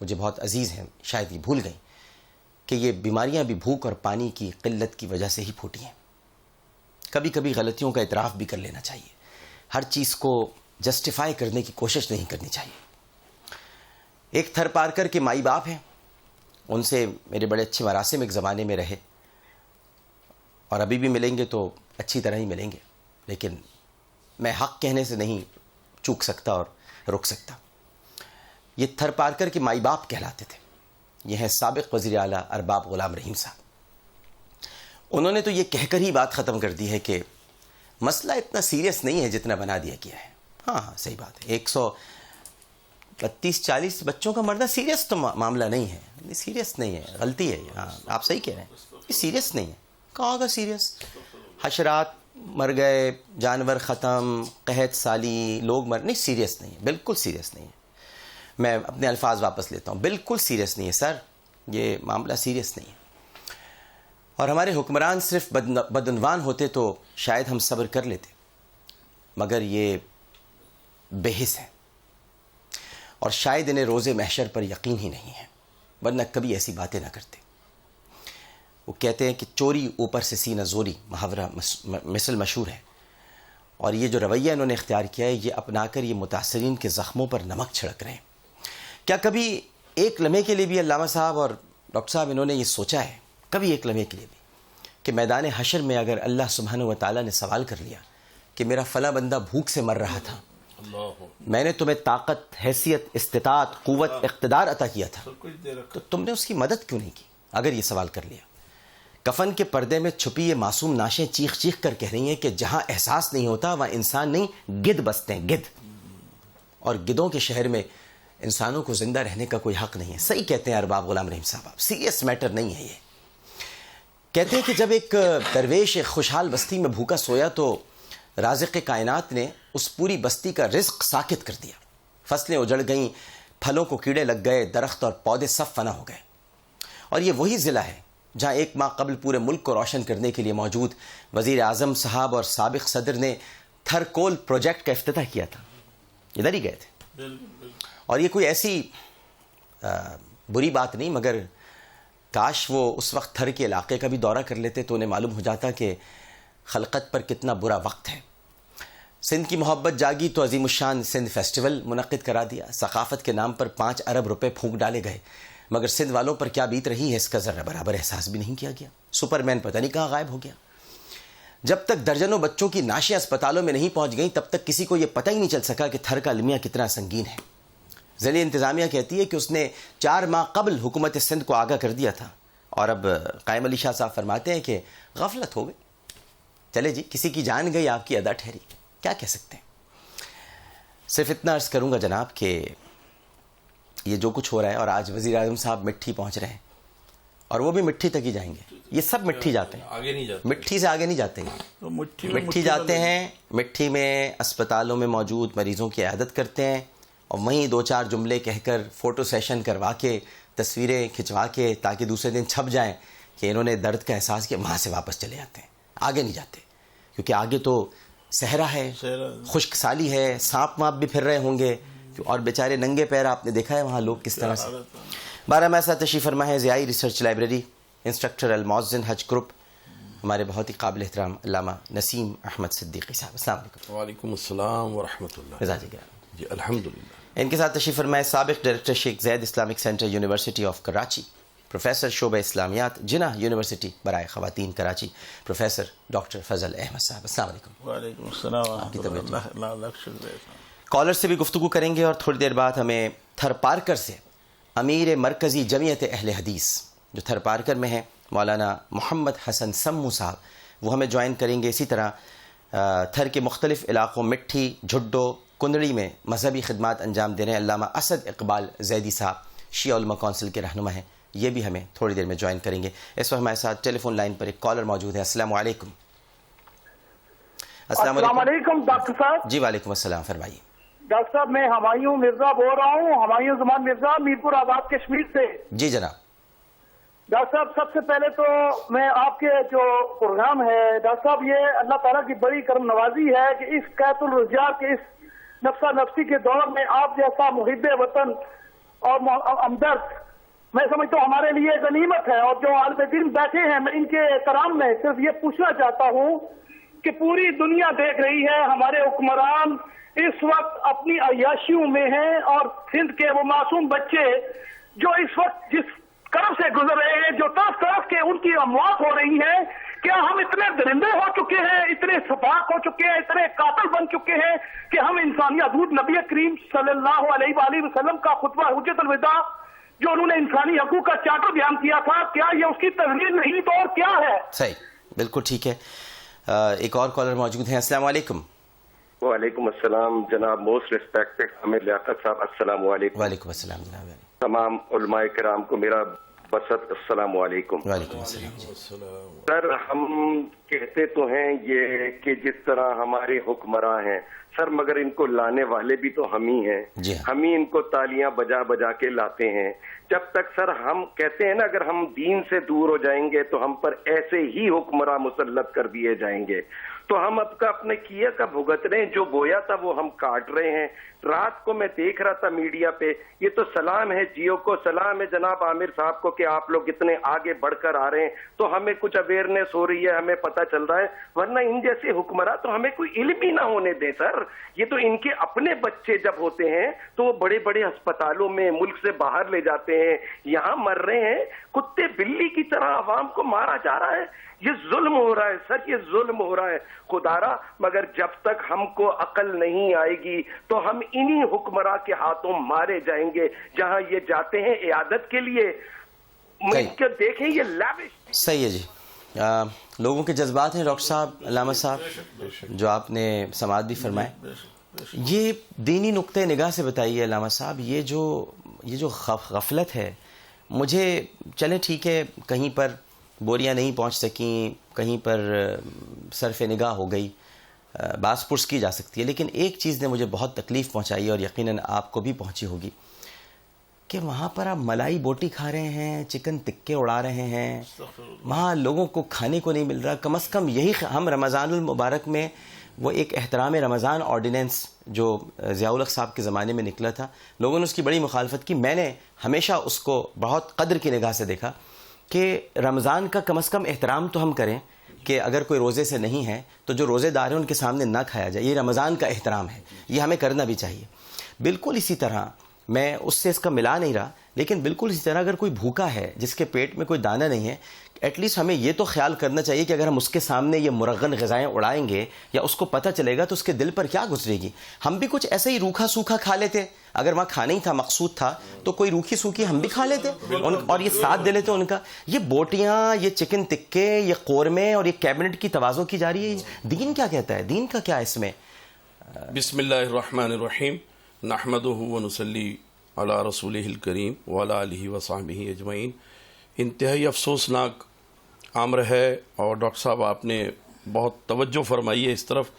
مجھے بہت عزیز ہیں شاید یہ بھول گئیں کہ یہ بیماریاں بھی بھوک اور پانی کی قلت کی وجہ سے ہی پھوٹی ہیں. کبھی کبھی غلطیوں کا اعتراف بھی کر لینا چاہیے. ہر چیز کو جسٹیفائی کرنے کی کوشش نہیں کرنی چاہیے. ایک تھر پارکر کے مائی باپ ہیں, ان سے میرے بڑے اچھے مراسم ایک زمانے میں رہے اور ابھی بھی ملیں گے تو اچھی طرح ہی ملیں گے, لیکن میں حق کہنے سے نہیں چوک سکتا اور رک سکتا. یہ تھر پارکر کے مائی باپ کہلاتے تھے. یہ ہیں سابق وزیر اعلیٰ ارباب غلام رحیم صاحب. انہوں نے تو یہ کہہ کر ہی بات ختم کر دی ہے کہ مسئلہ اتنا سیریس نہیں ہے جتنا بنا دیا گیا ہے. ہاں صحیح بات ہے, 130-40 بچوں کا مرنا سیریس تو معاملہ نہیں ہے, سیریس نہیں ہے, غلطی ہے. ہاں آپ صحیح کہہ رہے ہیں, یہ سیریس نہیں ہے. کہاں ہوگا سیریس؟ حشرات مر گئے, جانور ختم, قحط سالی, لوگ مر, نہیں سیریس نہیں ہے, بالکل سیریس نہیں ہے. میں اپنے الفاظ واپس لیتا ہوں, بالکل سیریس نہیں ہے سر, یہ معاملہ سیریس نہیں ہے. اور ہمارے حکمران صرف بدعنوان ہوتے تو شاید ہم صبر کر لیتے, مگر یہ بے حس ہیں اور شاید انہیں روز محشر پر یقین ہی نہیں ہے, ورنہ کبھی ایسی باتیں نہ کرتے. وہ کہتے ہیں کہ چوری اوپر سے سینہ زوری, محاورہ مثل مشہور ہے, اور یہ جو رویہ انہوں نے اختیار کیا ہے یہ اپنا کر یہ متاثرین کے زخموں پر نمک چھڑک رہے ہیں. کیا کبھی ایک لمحے کے لیے بھی علامہ صاحب اور ڈاکٹر صاحب انہوں نے یہ سوچا ہے, کبھی ایک لمحے کے لیے بھی, کہ میدان حشر میں اگر اللہ سبحانہ و تعالیٰ نے سوال کر لیا کہ میرا فلاں بندہ بھوک سے مر رہا تھا, میں نے تمہیں طاقت, حیثیت, استطاعت, قوت, اقتدار عطا کیا تھا, تو تم نے اس کی مدد کیوں نہیں کی؟ اگر یہ سوال کر لیا. کفن کے پردے میں چھپی یہ معصوم ناشیں چیخ چیخ کر کہہ رہی ہیں کہ جہاں احساس نہیں ہوتا وہاں انسان نہیں, گدھ بستے ہیں, گدھ. اور گدھوں کے شہر میں انسانوں کو زندہ رہنے کا کوئی حق نہیں ہے. صحیح کہتے ہیں ارباب غلام رحیم صاحب, سیریس میٹر نہیں ہے یہ. کہتے ہیں کہ جب ایک درویش ایک خوشحال بستی میں بھوکا سویا تو رازق کائنات نے اس پوری بستی کا رزق ساکت کر دیا. فصلیں اجڑ گئیں, پھلوں کو کیڑے لگ گئے, درخت اور پودے سب فنا ہو گئے. اور یہ وہی ضلع ہے جہاں ایک ماہ قبل پورے ملک کو روشن کرنے کے لیے موجود وزیر اعظم صاحب اور سابق صدر نے تھر کول پروجیکٹ کا افتتاح کیا تھا. ادھر ہی گئے تھے. اور یہ کوئی ایسی بری بات نہیں, مگر کاش وہ اس وقت تھر کے علاقے کا بھی دورہ کر لیتے تو انہیں معلوم ہو جاتا کہ خلقت پر کتنا برا وقت ہے. سندھ کی محبت جاگی تو عظیم الشان سندھ فیسٹیول منعقد کرا دیا. ثقافت کے نام پر 5 ارب روپے پھونک ڈالے گئے, مگر سندھ والوں پر کیا بیت رہی ہے اس کا ذرہ برابر احساس بھی نہیں کیا گیا. سپر مین پتہ نہیں کہاں غائب ہو گیا. جب تک درجنوں بچوں کی نعشیں اسپتالوں میں نہیں پہنچ گئیں تب تک کسی کو یہ پتہ ہی نہیں چل سکا کہ تھر کا المیہ کتنا سنگین ہے. ضلع انتظامیہ کہتی ہے کہ اس نے 4 ماہ قبل حکومت سندھ کو آگاہ کر دیا تھا, اور اب قائم علی شاہ صاحب فرماتے ہیں کہ غفلت ہو گئی. چلے جی, کسی کی جان گئی آپ کی ادا ٹھہری, کیا کہہ سکتے ہیں. صرف اتنا عرض کروں گا جناب کہ یہ جو کچھ ہو رہا ہے, اور آج وزیر اعظم صاحب مٹھی پہنچ رہے ہیں اور وہ بھی مٹھی تک ہی جائیں گے. یہ سب مٹھی جاتے ہیں, آگے نہیں جاتے, مٹھی سے آگے نہیں جاتے ہیں, مٹھی جاتے ہیں. مٹھی میں اسپتالوں میں موجود مریضوں کی عیادت کرتے ہیں اور وہیں 2-4 جملے کہہ کر فوٹو سیشن کروا کے تصویریں کھنچوا کے تاکہ دوسرے دن چھپ جائیں کہ انہوں نے درد کا احساس کیا, وہاں سے واپس چلے جاتے ہیں. آگے نہیں جاتے کیونکہ آگے تو صحرا ہے, خشک سالی ہے, سانپ وانپ بھی پھر رہے ہوں گے, اور بیچارے ننگے پیر آپ نے دیکھا ہے وہاں لوگ کس طرح سے. 12 ماہ ساتھ تشریف فرما ہے ضیائی ریسرچ لائبریری انسٹرکٹر المعزن حج گروپ ہمارے بہت ہی قابل احترام علامہ نسیم احمد صدیقی صاحب. السلام علیکم. وعلیکم السلام ورحمۃ اللہ. مزاج گرام. جی الحمدللہ. ان کے ساتھ تشریف فرمائے سابق director Sheikh Zayed Islamic centre university of Karachi, professor شعبہ اسلامیات جناح یونیورسٹی برائے خواتین کراچی, پروفیسر ڈاکٹر فضل احمد صاحب. السلام علیکم. وعلیکم السلام. کالر سے بھی گفتگو کریں گے, اور تھوڑی دیر بعد ہمیں تھر پارکر سے امیر مرکزی جمعیت اہل حدیث جو تھر پارکر میں ہیں مولانا محمد حسن سمو صاحب, وہ ہمیں جوائن کریں گے. اسی طرح تھر کے مختلف علاقوں مٹھی, جھڈو, کندڑی میں مذہبی خدمات انجام دے رہے ہیں علامہ اسد اقبال زیدی صاحب, شیعہ علماء کونسل کے رہنما ہیں, یہ بھی ہمیں تھوڑی دیر میں جوائن کریں گے. اس وقت ہمارے ساتھ ٹیلی فون لائن پر ایک کالر موجود ہے. السلام علیکم. السلام علیکم ڈاکٹر صاحب. جی وعلیکم السلام, فرمائیے. ڈاکٹر صاحب میں ہمایوں مرزا بول رہا ہوں, ہمایوں زمان مرزا, میرپور آباد کشمیر سے. جی جناب. ڈاکٹر صاحب سب سے پہلے تو میں آپ کے جو پروگرام ہے ڈاکٹر صاحب, یہ اللہ تعالیٰ کی بڑی کرم نوازی ہے کہ اس قیت الرجال کے اس نفسا نفسی کے دور میں آپ جیسا محب وطن اور ہمدرد میں سمجھتا ہوں ہمارے لیے غنیمت ہے. اور جو عالم دین بیٹھے ہیں میں ان کے احترام میں صرف یہ پوچھنا چاہتا ہوں کہ پوری دنیا دیکھ رہی ہے ہمارے حکمران اس وقت اپنی عیاشیوں میں ہیں, اور سندھ کے وہ معصوم بچے جو اس وقت جس کرب سے گزر رہے ہیں, جو طرف طرف کے ان کی اموات ہو رہی ہیں, کیا ہم اتنے درندے ہو چکے ہیں, اتنے سفاق ہو چکے ہیں, اتنے قاتل بن چکے ہیں کہ ہم انسانیت حدود نبی کریم صلی اللہ علیہ وآلہ وسلم کا خطبہ حجت الوداع جو انہوں نے انسانی حقوق کا چارٹر بیان کیا تھا, کیا یہ اس کی تحریر نہیں تو اور کیا ہے؟ صحیح, بالکل ٹھیک ہے. ایک اور کالر موجود ہیں. السلام علیکم. وعلیکم السلام جناب, موسٹ ریسپیکٹڈ حامد لیاقت صاحب, السلام علیکم. وعلیکم السلام جناب. تمام علماء کرام کو میرا بسط السلام علیکم. وعلیکم السلام. سر ہم کہتے تو ہیں یہ کہ جس طرح ہمارے حکمراں ہیں سر, مگر ان کو لانے والے بھی تو ہم ہی ہیں, ہم ہی ان کو تالیاں بجا بجا کے لاتے ہیں. جب تک سر ہم کہتے ہیں نا اگر ہم دین سے دور ہو جائیں گے تو ہم پر ایسے ہی حکمراں مسلط کر دیے جائیں گے. تو ہم اب کا اپنے کیا کا بھگت رہے ہیں, جو بویا تھا وہ ہم کاٹ رہے ہیں. رات کو میں دیکھ رہا تھا میڈیا پہ, یہ تو سلام ہے جیو کو, سلام ہے جناب عامر صاحب کو کہ آپ لوگ اتنے آگے بڑھ کر آ رہے ہیں, تو ہمیں کچھ اویئرنیس ہو رہی ہے, ہمیں پتہ چل رہا ہے. ورنہ ان جیسے حکمراں تو ہمیں کوئی علم ہی نہ ہونے دیں سر. یہ تو ان کے اپنے بچے جب ہوتے ہیں تو وہ بڑے بڑے ہسپتالوں میں ملک سے باہر لے جاتے ہیں, یہاں مر رہے ہیں کتے بلی کی طرح, عوام کو مارا جا رہا ہے. یہ ظلم ہو رہا ہے سر, یہ ظلم ہو رہا ہے خدارا. مگر جب تک ہم کو عقل نہیں آئے گی تو ہم انہی حکمراں کے ہاتھوں مارے جائیں گے جہاں یہ جاتے ہیں عیادت کے لیے. دیکھیں یہ لیوش. صحیح ہے جی. لوگوں کے جذبات ہیں ڈاکٹر صاحب, علامہ صاحب, جو آپ نے سماعت بھی فرمائے. یہ دینی نقطہ نگاہ سے بتائیے علامہ صاحب, یہ جو غفلت ہے, مجھے چلیں ٹھیک ہے کہیں پر بوریاں نہیں پہنچ سکیں, کہیں پر صرف نگاہ ہو گئی, باس پرس کی جا سکتی ہے, لیکن ایک چیز نے مجھے بہت تکلیف پہنچائی اور یقیناً آپ کو بھی پہنچی ہوگی کہ وہاں پر آپ ملائی بوٹی کھا رہے ہیں, چکن تکے اڑا رہے ہیں, وہاں لوگوں کو کھانے کو نہیں مل رہا. کم از کم یہی ہم رمضان المبارک میں وہ ایک احترام رمضان آرڈیننس جو ضیاء الحق صاحب کے زمانے میں نکلا تھا, لوگوں نے اس کی بڑی مخالفت کی. میں نے ہمیشہ اس کو بہت قدر کی نگاہ سے دیکھا کہ رمضان کا کم از کم احترام تو ہم کریں کہ اگر کوئی روزے سے نہیں ہے تو جو روزے دار ہیں ان کے سامنے نہ کھایا جائے. یہ رمضان کا احترام ہے, یہ ہمیں کرنا بھی چاہیے. بالکل اسی طرح میں اس سے اس کا ملا نہیں رہا, لیکن بالکل اسی طرح اگر کوئی بھوکا ہے جس کے پیٹ میں کوئی دانہ نہیں ہے, ایٹ لیسٹ ہمیں یہ تو خیال کرنا چاہیے کہ اگر ہم اس کے سامنے یہ مرغن غذائیں اڑائیں گے یا اس کو پتہ چلے گا تو اس کے دل پر کیا گزرے گی. ہم بھی کچھ ایسے ہی روکھا سوکھا کھا لیتے, اگر وہاں کھانا ہی تھا, مقصود تھا, تو کوئی روکھی سوکھی ہم بھی کھا لیتے اور یہ ساتھ دے لیتے ان کا. یہ بوٹیاں, یہ چکن تکے, یہ قورمے اور یہ کیبنٹ کی توازو کی جا رہی ہے. دین کیا کہتا ہے, دین کا کیا اس میں؟ بسم اللہ الرحمن الرحیم, نحمدہ ونصلی علی رسولہ الکریم وعلی آلہ وصحبہ اجمعین. انتہائی افسوسناک امر ہے, اور ڈاکٹر صاحب آپ نے بہت توجہ فرمائی ہے اس طرف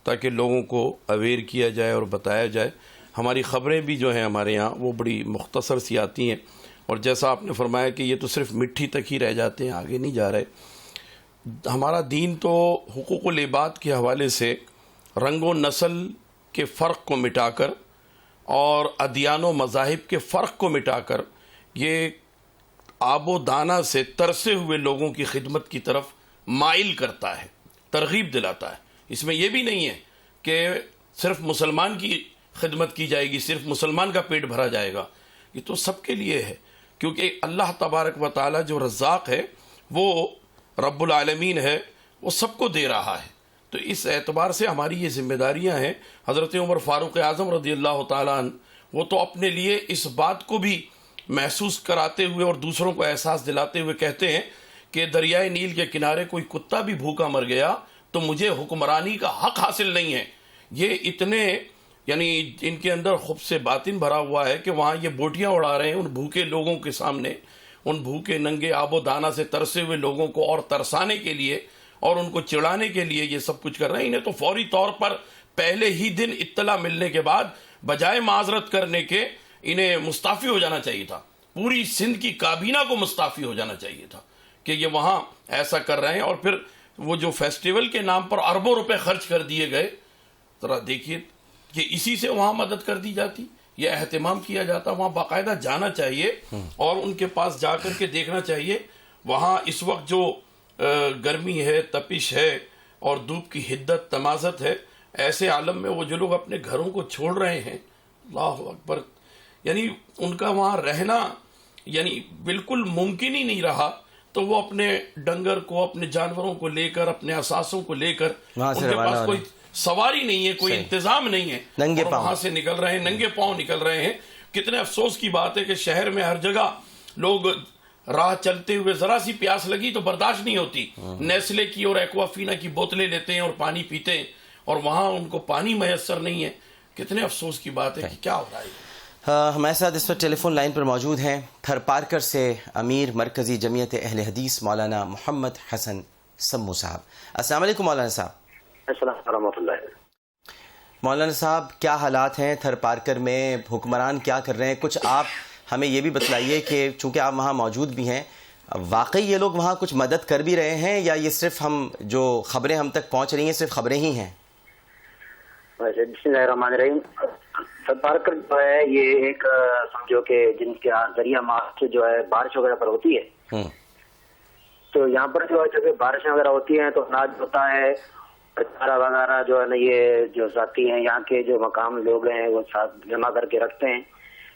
تاکہ لوگوں کو اویئر کیا جائے اور بتایا جائے. ہماری خبریں بھی جو ہیں ہمارے یہاں وہ بڑی مختصر سی آتی ہیں, اور جیسا آپ نے فرمایا کہ یہ تو صرف مٹھی تک ہی رہ جاتے ہیں, آگے نہیں جا رہے. ہمارا دین تو حقوق العباد کے حوالے سے رنگ و نسل کے فرق کو مٹا کر اور ادیان و مذاہب کے فرق کو مٹا کر یہ آب و دانہ سے ترسے ہوئے لوگوں کی خدمت کی طرف مائل کرتا ہے, ترغیب دلاتا ہے. اس میں یہ بھی نہیں ہے کہ صرف مسلمان کی خدمت کی جائے گی, صرف مسلمان کا پیٹ بھرا جائے گا. یہ تو سب کے لیے ہے, کیونکہ اللہ تبارک و تعالی جو رزاق ہے, وہ رب العالمین ہے, وہ سب کو دے رہا ہے. تو اس اعتبار سے ہماری یہ ذمہ داریاں ہیں. حضرت عمر فاروق اعظم رضی اللہ تعالیٰ عنہ وہ تو اپنے لیے اس بات کو بھی محسوس کراتے ہوئے اور دوسروں کو احساس دلاتے ہوئے کہتے ہیں کہ دریائے نیل کے کنارے کوئی کتا بھی بھوکا مر گیا تو مجھے حکمرانی کا حق حاصل نہیں ہے. یہ اتنے یعنی ان کے اندر خوب سے باطن بھرا ہوا ہے کہ وہاں یہ بوٹیاں اڑا رہے ہیں ان بھوکے لوگوں کے سامنے, ان بھوکے ننگے آب و دانہ سے ترسے ہوئے لوگوں کو اور ترسانے کے لیے اور ان کو چڑھانے کے لیے یہ سب کچھ کر رہے ہیں. انہیں تو فوری طور پر پہلے ہی دن اطلاع ملنے کے بعد بجائے معذرت کرنے کے انہیں مستعفی ہو جانا چاہیے تھا. پوری سندھ کی کابینہ کو مستعفی ہو جانا چاہیے تھا کہ یہ وہاں ایسا کر رہے ہیں. اور پھر وہ جو فیسٹیول کے نام پر اربوں روپے خرچ کر دیے گئے, ذرا دیکھیے کہ اسی سے وہاں مدد کر دی جاتی. یہ اہتمام کیا جاتا. وہاں باقاعدہ جانا چاہیے اور ان کے پاس جا کر کے دیکھنا چاہیے. وہاں اس وقت جو گرمی ہے, تپش ہے اور دھوپ کی حدت تمازت ہے, ایسے عالم میں وہ جو لوگ اپنے گھروں کو چھوڑ رہے ہیں, اللہ اکبر, یعنی ان کا وہاں رہنا یعنی بالکل ممکن ہی نہیں رہا. تو وہ اپنے ڈنگر کو, اپنے جانوروں کو لے کر, اپنے اثاثوں کو لے کر, ان کے پاس کوئی سواری نہیں ہے, کوئی انتظام نہیں ہے, اور وہاں سے نکل رہے ہیں, ننگے پاؤں نکل رہے ہیں. کتنے افسوس کی بات ہے کہ شہر میں ہر جگہ لوگ راہ چلتے ہوئے ذرا سی پیاس لگی تو برداشت نہیں ہوتی, نیسلے کی اور ایکوافینا کی بوتلیں لیتے ہیں اور پانی پیتے ہیں, اور وہاں ان کو پانی میسر نہیں ہے. کتنے افسوس کی بات ہے کہ کیا ہو رہا ہے. ہمارے ساتھ اس وقت ٹیلی فون لائن پر موجود ہیں تھر پارکر سے امیر مرکزی جمعیت اہل حدیث مولانا محمد حسن سمو صاحب. السلام علیکم مولانا صاحب. السلام ورحمۃ اللہ. مولانا صاحب, کیا حالات ہیں تھر پارکر میں, حکمران کیا کر رہے ہیں؟ کچھ آپ ہمیں یہ بھی بتلائیے کہ چونکہ آپ وہاں موجود بھی ہیں, واقعی یہ لوگ وہاں کچھ مدد کر بھی رہے ہیں یا یہ صرف ہم جو خبریں ہم تک پہنچ رہی ہیں صرف خبریں ہی ہیں؟ بسم اللہ الرحمن الرحیم. تھر پارکر جو ہے یہ ایک سمجھو کہ جن کے ذریعہ مارچ جو ہے بارش وغیرہ پر ہوتی ہے, تو یہاں پر جو ہے جب بارشیں وغیرہ ہوتی ہیں تو اناج ہوتا ہے, چارہ وغیرہ جو ہے نا یہ جو ذاتی ہیں یہاں کے جو مقام لوگ ہیں وہ ساتھ جمع کر کے رکھتے ہیں,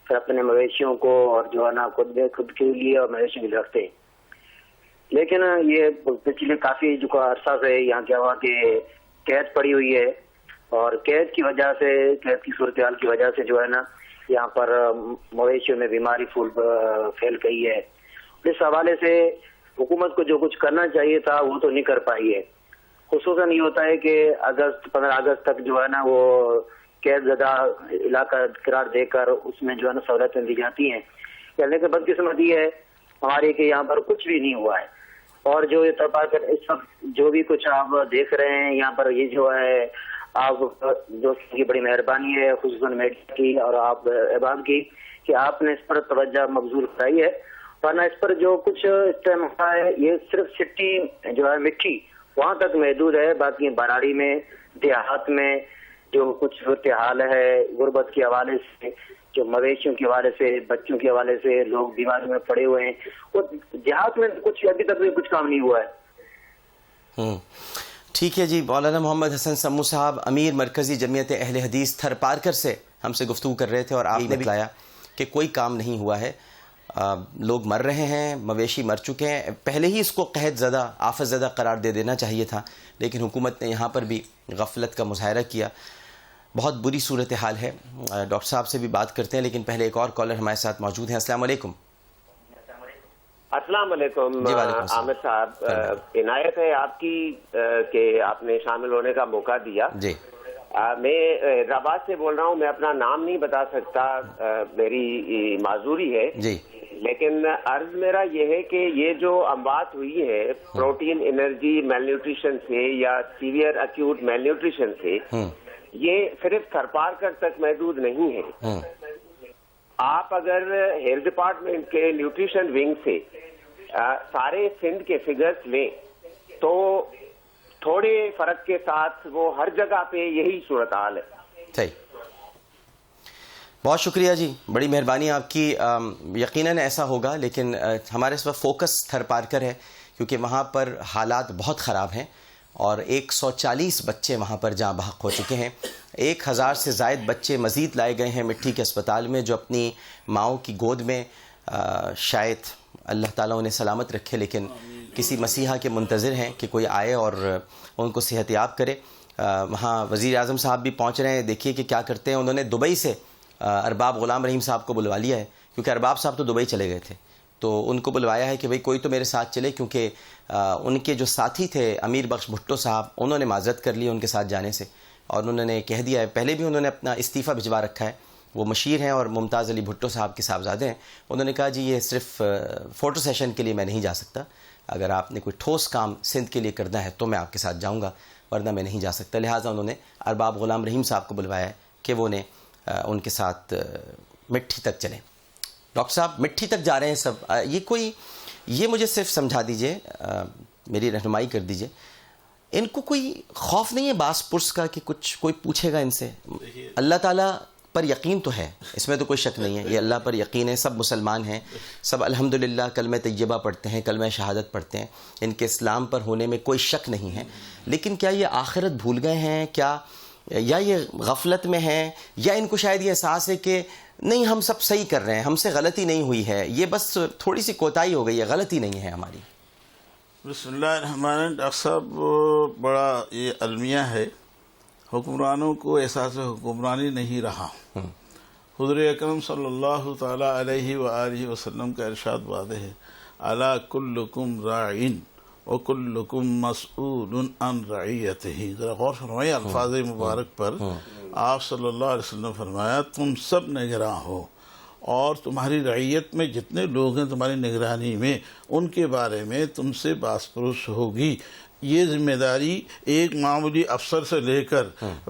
پھر اپنے مویشیوں کو اور جو ہے نا خود کے لیے اور مویشیوں کے لیے رکھتے ہیں. لیکن یہ پچھلے کافی جو عرصہ سے یہاں کیا ہوا کہ قید پڑی ہوئی ہے, اور قید کی وجہ سے, قید کی صورتحال کی وجہ سے جو ہے نا یہاں پر مویشیوں میں بیماری پھیل گئی ہے. اس حوالے سے حکومت کو جو کچھ کرنا چاہیے تھا وہ تو نہیں کر پائی ہے. خصوصاً یہ ہوتا ہے کہ 15 اگست تک جو ہے نا وہ قید زدہ علاقہ قرار دے کر اس میں جو ہے نا سہولتیں دی جاتی ہیں. لیکن بدقسمتی ہے ہماری کہ یہاں پر کچھ بھی نہیں ہوا ہے. اور جو یہ اس وقت جو بھی کچھ آپ دیکھ رہے ہیں یہاں پر, یہ جو ہے آپ دوست کی بڑی مہربانی ہے, خصوصاً میڈیا کی اور آپ احباب کی, کہ آپ نے اس پر توجہ مبذول کرائی ہے. ورنہ اس پر جو کچھ اس ٹائم ہوتا ہے یہ صرف سٹی جو ہے مٹی وہاں تک محدود ہے. باقی براڑی میں, دیہات میں جو کچھ صورتحال ہے غربت کے حوالے سے, جو مویشیوں کے حوالے سے, بچوں کے حوالے سے لوگ بیماری میں پڑے ہوئے ہیں, وہ دیہات میں کچھ ابھی تک بھی کچھ کام نہیں ہوا ہے. ٹھیک ہے جی. مولانا محمد حسن سمو صاحب امیر مرکزی جمعیت اہل حدیث تھر پارکر سے ہم سے گفتگو کر رہے تھے, اور آپ نے بتایا کہ کوئی کام نہیں ہوا ہے, لوگ مر رہے ہیں, مویشی مر چکے ہیں. پہلے ہی اس کو قحط زدہ, آفت زدہ قرار دے دینا چاہیے تھا, لیکن حکومت نے یہاں پر بھی غفلت کا مظاہرہ کیا. بہت بری صورتحال ہے. ڈاکٹر صاحب سے بھی بات کرتے ہیں, لیکن پہلے ایک اور کالر ہمارے ساتھ موجود ہیں. السلام علیکم. السلام علیکم عامر صاحب, عنایت ہے آپ کی کہ آپ نے شامل ہونے کا موقع دیا. جی میں حیدرآباد سے بول رہا ہوں, میں اپنا نام نہیں بتا سکتا, میری معذوری ہے. جی لیکن عرض میرا یہ ہے کہ یہ جو اموات ہوئی ہے پروٹین انرجی میل نیوٹریشن سے یا سیویئر ایکیوٹ میل نیوٹریشن سے, یہ صرف تھر پارکر تک محدود نہیں ہے. آپ اگر ہیلتھ ڈپارٹمنٹ کے نیوٹریشن ونگ سے سارے سندھ کے فگرز لیں تو تھوڑے فرق کے ساتھ وہ ہر جگہ پہ یہی صورتحال ہے. صحیح, بہت شکریہ جی, بڑی مہربانی آپ کی. یقیناً ایسا ہوگا, لیکن ہمارے اس وقت فوکس تھر پارکر ہے کیونکہ وہاں پر حالات بہت خراب ہیں اور 140 بچے وہاں پر جاں بحق ہو چکے ہیں. 1000 سے زائد بچے مزید لائے گئے ہیں مٹی کے اسپتال میں, جو اپنی ماؤں کی گود میں شاید اللہ تعالیٰ انہیں سلامت رکھے, لیکن کسی مسیحا کے منتظر ہیں کہ کوئی آئے اور ان کو صحت یاب کرے. وہاں وزیر اعظم صاحب بھی پہنچ رہے ہیں, دیکھیے کہ کیا کرتے ہیں. انہوں نے دبئی سے ارباب غلام رحیم صاحب کو بلوا لیا ہے, کیونکہ ارباب صاحب تو دبئی چلے گئے تھے, تو ان کو بلوایا ہے کہ بھئی کوئی تو میرے ساتھ چلے, کیونکہ ان کے جو ساتھی تھے امیر بخش بھٹو صاحب, انہوں نے معذرت کر لی ان کے ساتھ جانے سے, اور انہوں نے کہہ دیا ہے, پہلے بھی انہوں نے اپنا استعفیٰ بھجوا رکھا ہے. وہ مشیر ہیں اور ممتاز علی بھٹو صاحب کے صاحبزادے ہیں. انہوں نے کہا جی یہ صرف فوٹو سیشن کے لیے میں نہیں جا سکتا, اگر آپ نے کوئی ٹھوس کام سندھ کے لیے کرنا ہے تو میں آپ کے ساتھ جاؤں گا, ورنہ میں نہیں جا سکتا. لہٰذا انہوں نے ارباب غلام رحیم صاحب کو بلوایا ہے کہ وہ انہیں ان کے ساتھ مٹی تک چلیں. ڈاکٹر صاحب مٹی تک جا رہے ہیں سب, یہ مجھے صرف سمجھا دیجئے, میری رہنمائی کر دیجئے, ان کو کوئی خوف نہیں ہے باس پرس کا کہ کچھ کوئی پوچھے گا ان سے؟ اللہ تعالیٰ پر یقین تو ہے، اس میں تو کوئی شک نہیں ہے، یہ اللہ پر یقین ہے، سب مسلمان ہیں، سب الحمدللہ کلمہ طیبہ پڑھتے ہیں، کلمہ شہادت پڑھتے ہیں، ان کے اسلام پر ہونے میں کوئی شک نہیں ہے، لیکن کیا یہ آخرت بھول گئے ہیں، کیا یا یہ غفلت میں ہیں، یا ان کو شاید یہ احساس ہے کہ نہیں ہم سب صحیح کر رہے ہیں، ہم سے غلطی نہیں ہوئی ہے، یہ بس تھوڑی سی کوتاہی ہو گئی ہے، غلطی نہیں ہے ہماری؟ بسم اللہ الرحمن الرحیم. ڈاکٹر صاحب بڑا یہ المیہ ہے، حکمرانوں کو احساس حکمرانی نہیں رہا. حضور اکرم صلی اللہ تعالی علیہ وآلہ وسلم کا ارشاد واضح ہے، الا کلکم راعٍ وکلکم مسئول عن رعیتہ. ذرا غور فرمائیے الفاظ مبارک پر. آپ صلی اللہ علیہ وسلم فرمایا تم سب نگراں ہو، اور تمہاری رعیت میں جتنے لوگ ہیں تمہاری نگرانی میں، ان کے بارے میں تم سے باس پرس ہوگی. یہ ذمہ داری ایک معمولی افسر سے لے کر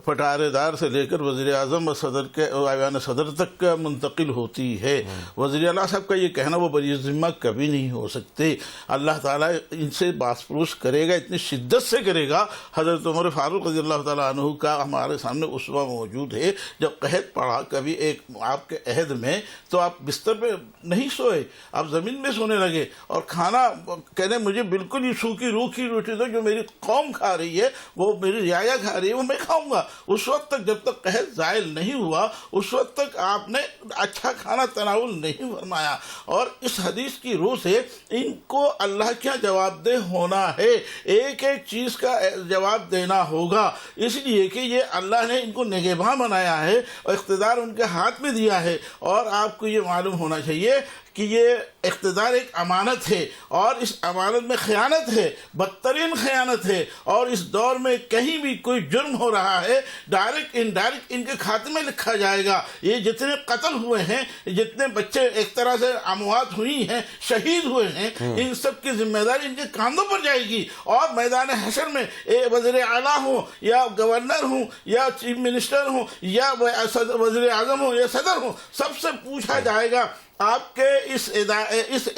پٹارے دار سے لے کر وزیر اعظم اور صدر کے ایوان صدر تک کا منتقل ہوتی ہے. وزیر اعلیٰ صاحب کا یہ کہنا وہ بری ذمہ کبھی نہیں ہو سکتے. اللہ تعالیٰ ان سے باس پرس کرے گا، اتنی شدت سے کرے گا. حضرت عمر فاروق رضی اللہ تعالیٰ عنہ کا ہمارے سامنے اسوہ موجود ہے. جب قحط پڑا کبھی ایک آپ کے عہد میں، تو آپ بستر پہ نہیں سوئے، آپ زمین میں سونے لگے، اور کھانا کہنے مجھے بالکل یہ سوکھی روکھی روٹی دو، جو میری قوم کھا رہی ہے، وہ میری رعایا کھا رہی ہے، وہ میں کھاؤں گا. اس وقت تک جب تک قحط زائل نہیں ہوا، اس وقت تک آپ نے اچھا کھانا تناول نہیں فرمایا. اور اس حدیث کی روح سے ان کو اللہ کیا جواب دہ ہونا ہے، ایک ایک چیز کا جواب دینا ہوگا، اس لیے کہ یہ اللہ نے ان کو نگہباں بنایا ہے اور اقتدار ان کے ہاتھ میں دیا ہے. اور آپ کو یہ معلوم ہونا چاہیے کہ یہ اقتدار ایک امانت ہے، اور اس امانت میں خیانت ہے، بدترین خیانت ہے. اور اس دور میں کہیں بھی کوئی جرم ہو رہا ہے، ڈائریکٹ انڈائریکٹ ان کے کھاتے میں لکھا جائے گا. یہ جتنے قتل ہوئے ہیں، جتنے بچے ایک طرح سے اموات ہوئی ہیں، شہید ہوئے ہیں، ان سب کی ذمہ داری ان کے کاندھوں پر جائے گی. اور میدان حشر میں وزیر اعلیٰ ہوں یا گورنر ہوں یا چیف منسٹر ہوں یا وزیر اعظم ہوں یا صدر ہوں، سب سے پوچھا جائے گا آپ کے اس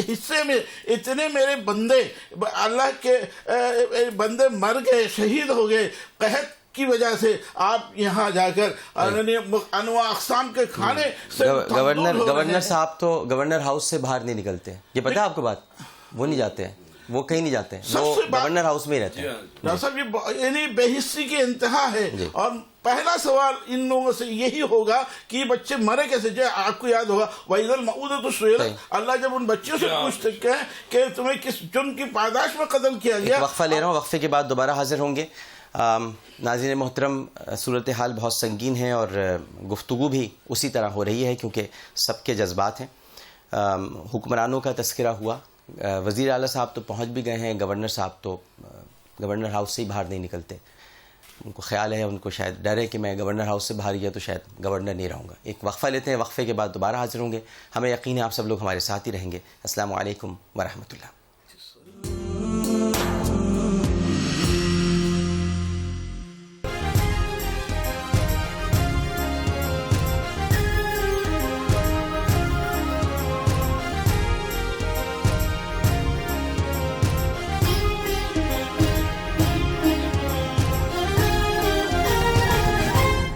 حصے میں اتنے میرے بندے، اللہ کے بندے مر گئے، شہید ہو گئے قحط کی وجہ سے، آپ یہاں جا کر انواع اقسام کے کھانے سے گورنر صاحب تو گورنر ہاؤس سے باہر نہیں نکلتے. یہ پتہ ہے آپ کو بات؟ وہ نہیں جاتے ہیں، وہ کہیں نہیں جاتے ہیں، وہ گورنر ہاؤس میں ہی رہتے ہیں. ڈاکٹر صاحب یہ یعنی بے حسی کی انتہا ہے. اور پہلا سوال ان لوگوں سے یہی ہوگا کہ بچے مرے کیسے. جو آپ کو یاد ہوگا وَإِذَا الْمَوْءُودَةُ سُئِلَتْ، اللہ جب ان بچیوں سے پوچھتے ہیں کہ تمہیں کس جرم کی پاداش میں قتل کیا گیا. وقفہ لے رہا ہوں، وقفے کے بعد دوبارہ حاضر ہوں گے. ناظرین محترم، صورتحال بہت سنگین ہے اور گفتگو بھی اسی طرح ہو رہی ہے کیونکہ سب کے جذبات ہیں. حکمرانوں کا تذکرہ ہوا، وزیر اعلیٰ صاحب تو پہنچ بھی گئے ہیں، گورنر صاحب تو گورنر ہاؤس سے ہی باہر نہیں نکلتے. ان کو خیال ہے، ان کو شاید ڈر ہے کہ میں گورنر ہاؤس سے باہر گیا تو شاید گورنر نہیں رہوں گا. ایک وقفہ لیتے ہیں، وقفے کے بعد دوبارہ حاضر ہوں گے. ہمیں یقین ہے آپ سب لوگ ہمارے ساتھ ہی رہیں گے. السلام علیکم ورحمۃ اللہ.